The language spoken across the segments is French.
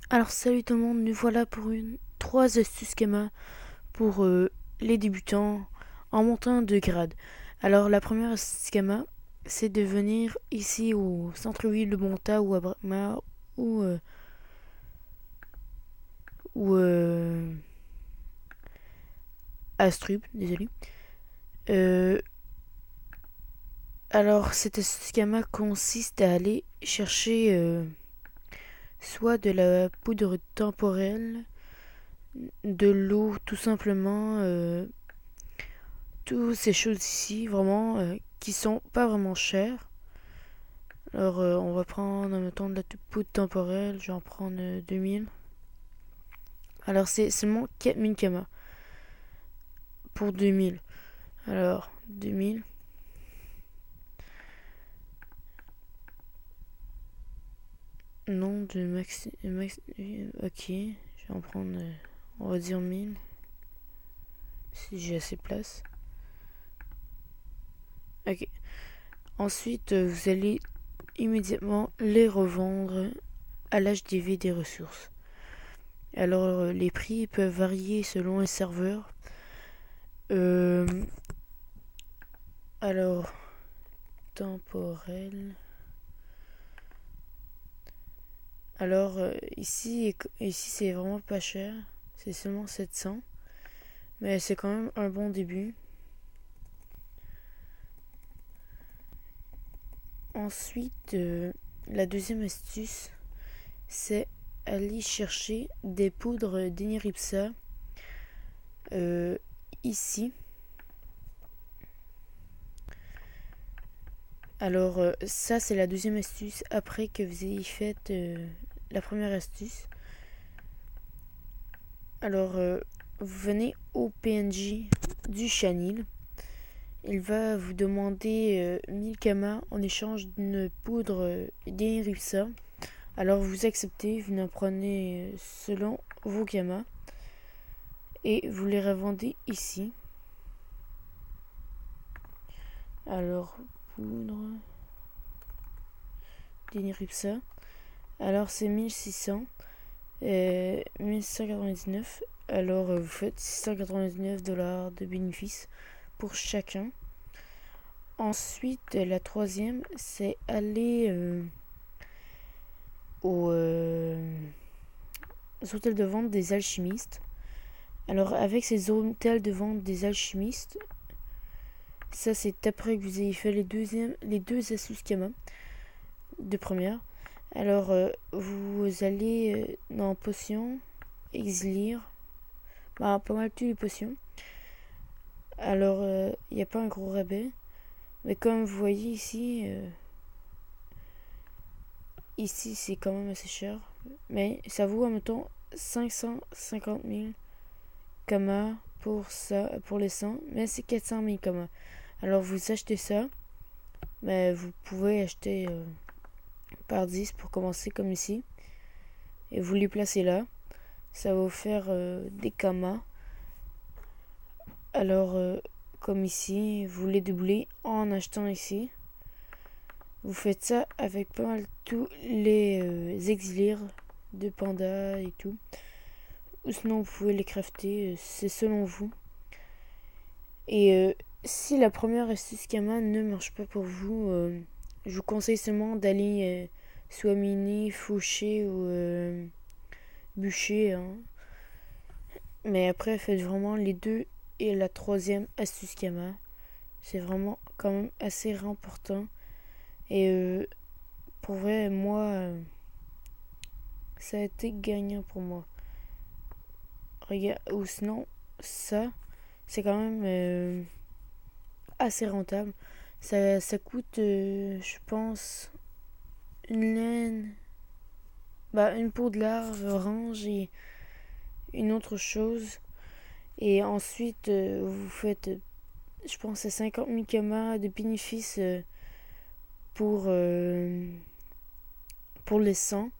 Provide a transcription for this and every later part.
Alors salut tout le monde, nous voilà pour une 3 astuces Kama pour les débutants en montant de grade. Alors la première astuce Kama, c'est de venir ici au centre-ville de Monta ou à Brakmar ou, euh, ou à Strub, désolé. Euh, alors cette astuce Kama consiste à aller chercher soit de la poudre temporelle, de l'eau tout simplement, toutes ces choses ici, vraiment, qui sont pas vraiment chères. Alors, on va prendre, mettons, de la poudre temporelle. Je vais en prendre 2000. Alors, c'est seulement 4000 kamas pour 2000. Alors, 2000. Non, de ok, je vais en prendre, on va dire 1000. Si j'ai assez de place. Ok. Ensuite, vous allez immédiatement les revendre à l'HDV des ressources. Alors, les prix peuvent varier selon les serveurs. Euh, alors, temporel. Alors, ici c'est vraiment pas cher. C'est seulement 700. Mais c'est quand même un bon début. Ensuite, la deuxième astuce, c'est aller chercher des poudres d'Eniripsa euh, ici. Alors, ça, c'est la deuxième astuce après que vous ayez fait la première astuce. Alors, vous venez au PNJ du Chanil. Il va vous demander 1000 kamas en échange d'une poudre d'Eniripsa. Alors, vous acceptez, vous en prenez selon vos kamas et vous les revendez ici. Alors, poudre d'Eniripsa. Alors, c'est 1600. 1199. Alors, vous faites 699 $ de bénéfices pour chacun. Ensuite, la troisième, c'est aller aux hôtels de vente des alchimistes. Alors, avec ces hôtels de vente des alchimistes, ça c'est après que vous ayez fait les deux astuces Kama de première. Alors, vous allez dans potions, exilire, pas mal toutes les potions. Alors, il n'y a pas un gros rabais. Mais comme vous voyez ici, ici c'est quand même assez cher. Mais ça vaut, admettons, 550 000 kamas pour, ça, pour les 100. Mais c'est 400 000 kamas. Alors vous achetez ça. Mais vous pouvez acheter par 10 pour commencer comme ici. Et vous les placez là. Ça va vous faire des kamas. Alors, comme ici, vous les doublez en achetant ici. Vous faites ça avec pas mal tous les exilirs de panda et tout. Ou sinon vous pouvez les crafter, c'est selon vous. Et si la première astuce Kama ne marche pas pour vous, je vous conseille seulement d'aller soit miner, faucher ou bûcher. Hein. Mais après faites vraiment les deux et la troisième astuce Kama. C'est vraiment quand même assez important. Et pour vrai, moi, ça a été gagnant pour moi. Regarde, ou sinon, ça, c'est quand même assez rentable. Ça coûte, je pense, une laine, bah, une peau de larve orange et une autre chose. Et ensuite, vous faites, je pense, 50 000 kamas de bénéfices pour les 100.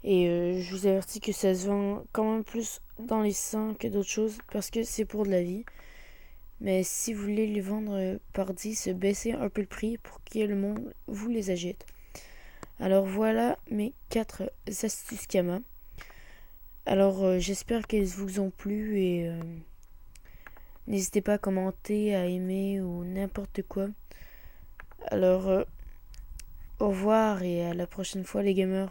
Et je vous avertis que ça se vend quand même plus dans les 100 que d'autres choses parce que c'est pour de la vie. Mais si vous voulez les vendre par 10, baissez un peu le prix pour que le monde vous les achète. Alors voilà mes 4 astuces Kama. Alors j'espère qu'elles vous ont plu et n'hésitez pas à commenter, à aimer ou n'importe quoi. Alors au revoir et à la prochaine fois les gamers.